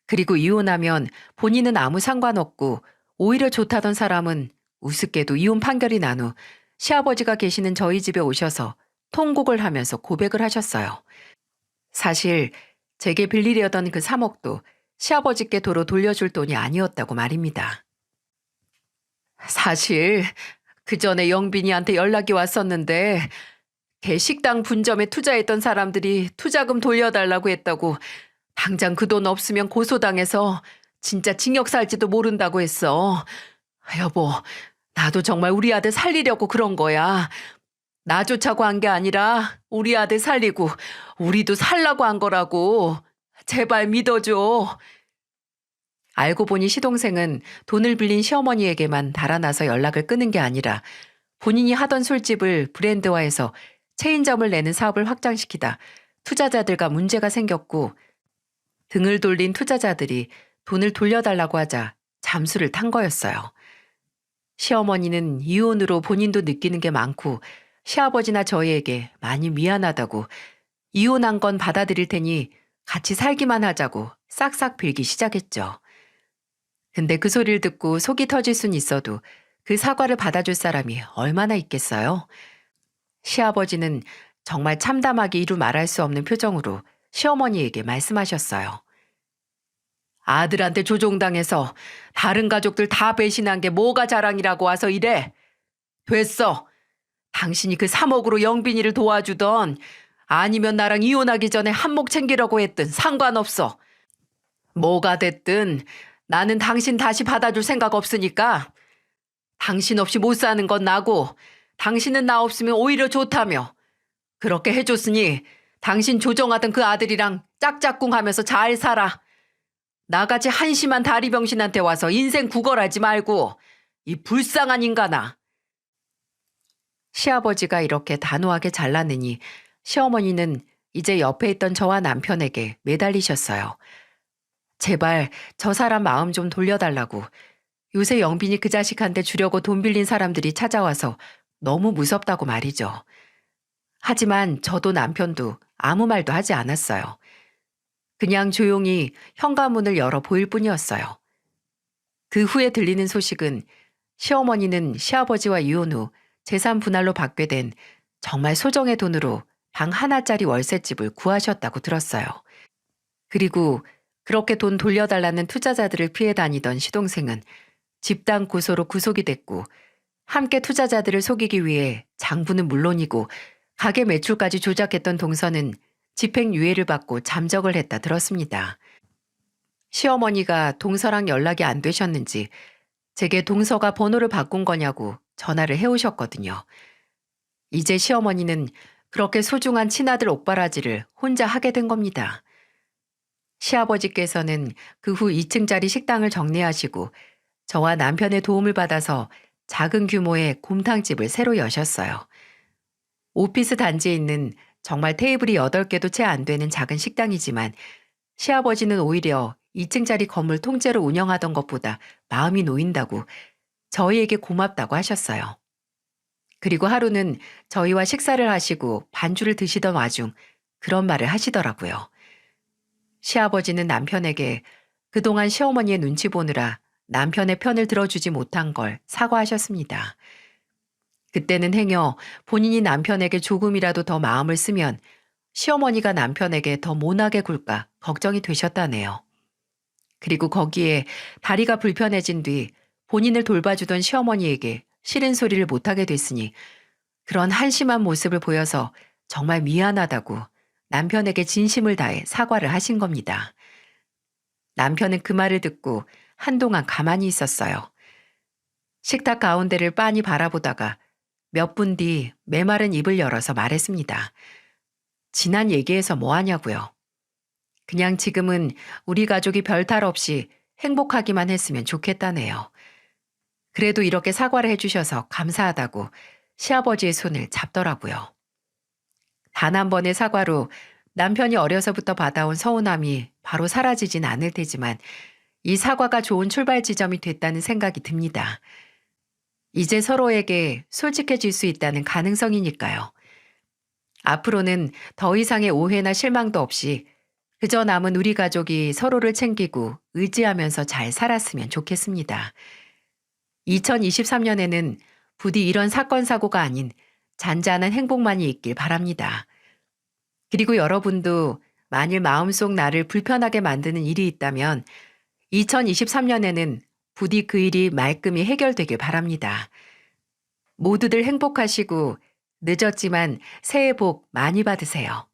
그리고 이혼하면 본인은 아무 상관없고 오히려 좋다던 사람은 우습게도 이혼 판결이 난 후 시아버지가 계시는 저희 집에 오셔서 통곡을 하면서 고백을 하셨어요. 사실 제게 빌리려던 그 3억도 시아버지께 도로 돌려줄 돈이 아니었다고 말입니다. 사실 그 전에 영빈이한테 연락이 왔었는데 걔 식당 분점에 투자했던 사람들이 투자금 돌려달라고 했다고 당장 그 돈 없으면 고소당해서 진짜 징역 살지도 모른다고 했어. 여보, 나도 정말 우리 아들 살리려고 그런 거야. 나 좋자고 한 게 아니라 우리 아들 살리고 우리도 살라고 한 거라고. 제발 믿어줘. 알고 보니 시동생은 돈을 빌린 시어머니에게만 달아나서 연락을 끊은 게 아니라 본인이 하던 술집을 브랜드화해서 체인점을 내는 사업을 확장시키다 투자자들과 문제가 생겼고 등을 돌린 투자자들이 돈을 돌려달라고 하자 잠수를 탄 거였어요. 시어머니는 이혼으로 본인도 느끼는 게 많고 시아버지나 저희에게 많이 미안하다고 이혼한 건 받아들일 테니 같이 살기만 하자고 싹싹 빌기 시작했죠. 근데 그 소리를 듣고 속이 터질 순 있어도 그 사과를 받아줄 사람이 얼마나 있겠어요? 시아버지는 정말 참담하게 이루 말할 수 없는 표정으로 시어머니에게 말씀하셨어요. 아들한테 조종당해서 다른 가족들 다 배신한 게 뭐가 자랑이라고 와서 이래. 됐어. 당신이 그 3억으로 영빈이를 도와주던 아니면 나랑 이혼하기 전에 한몫 챙기려고 했든 상관없어. 뭐가 됐든 나는 당신 다시 받아줄 생각 없으니까 당신 없이 못 사는 건 나고 당신은 나 없으면 오히려 좋다며. 그렇게 해줬으니 당신 조정하던 그 아들이랑 짝짝꿍 하면서 잘 살아. 나같이 한심한 다리병신한테 와서 인생 구걸하지 말고 이 불쌍한 인간아. 시아버지가 이렇게 단호하게 잘라내니 시어머니는 이제 옆에 있던 저와 남편에게 매달리셨어요. 제발 저 사람 마음 좀 돌려달라고. 요새 영빈이 그 자식한테 주려고 돈 빌린 사람들이 찾아와서 너무 무섭다고 말이죠. 하지만 저도 남편도 아무 말도 하지 않았어요. 그냥 조용히 현관문을 열어 보일 뿐이었어요. 그 후에 들리는 소식은 시어머니는 시아버지와 이혼 후 재산 분할로 받게 된 정말 소정의 돈으로 방 하나짜리 월세집을 구하셨다고 들었어요. 그리고 그렇게 돈 돌려달라는 투자자들을 피해 다니던 시동생은 집단 고소로 구속이 됐고 함께 투자자들을 속이기 위해 장부는 물론이고 가게 매출까지 조작했던 동서는 집행유예를 받고 잠적을 했다 들었습니다. 시어머니가 동서랑 연락이 안 되셨는지 제게 동서가 번호를 바꾼 거냐고 전화를 해오셨거든요. 이제 시어머니는 그렇게 소중한 친아들 옥바라지를 혼자 하게 된 겁니다. 시아버지께서는 그 후 2층짜리 식당을 정리하시고 저와 남편의 도움을 받아서 작은 규모의 곰탕집을 새로 여셨어요. 오피스 단지에 있는 정말 테이블이 8개도 채 안 되는 작은 식당이지만 시아버지는 오히려 2층짜리 건물 통째로 운영하던 것보다 마음이 놓인다고 저희에게 고맙다고 하셨어요. 그리고 하루는 저희와 식사를 하시고 반주를 드시던 와중 그런 말을 하시더라고요. 시아버지는 남편에게 그동안 시어머니의 눈치 보느라 남편의 편을 들어주지 못한 걸 사과하셨습니다. 그때는 행여 본인이 남편에게 조금이라도 더 마음을 쓰면 시어머니가 남편에게 더 모나게 굴까 걱정이 되셨다네요. 그리고 거기에 다리가 불편해진 뒤 본인을 돌봐주던 시어머니에게 싫은 소리를 못하게 됐으니 그런 한심한 모습을 보여서 정말 미안하다고 남편에게 진심을 다해 사과를 하신 겁니다. 남편은 그 말을 듣고 한동안 가만히 있었어요. 식탁 가운데를 빤히 바라보다가 몇 분 뒤 메마른 입을 열어서 말했습니다. 지난 얘기에서 뭐 하냐고요. 그냥 지금은 우리 가족이 별탈 없이 행복하기만 했으면 좋겠다네요. 그래도 이렇게 사과를 해주셔서 감사하다고 시아버지의 손을 잡더라고요. 단 한 번의 사과로 남편이 어려서부터 받아온 서운함이 바로 사라지진 않을 테지만 이 사과가 좋은 출발 지점이 됐다는 생각이 듭니다. 이제 서로에게 솔직해질 수 있다는 가능성이니까요. 앞으로는 더 이상의 오해나 실망도 없이 그저 남은 우리 가족이 서로를 챙기고 의지하면서 잘 살았으면 좋겠습니다. 2023년에는 부디 이런 사건 사고가 아닌 잔잔한 행복만이 있길 바랍니다. 그리고 여러분도 만일 마음속 나를 불편하게 만드는 일이 있다면 2023년에는 부디 그 일이 말끔히 해결되길 바랍니다. 모두들 행복하시고 늦었지만 새해 복 많이 받으세요.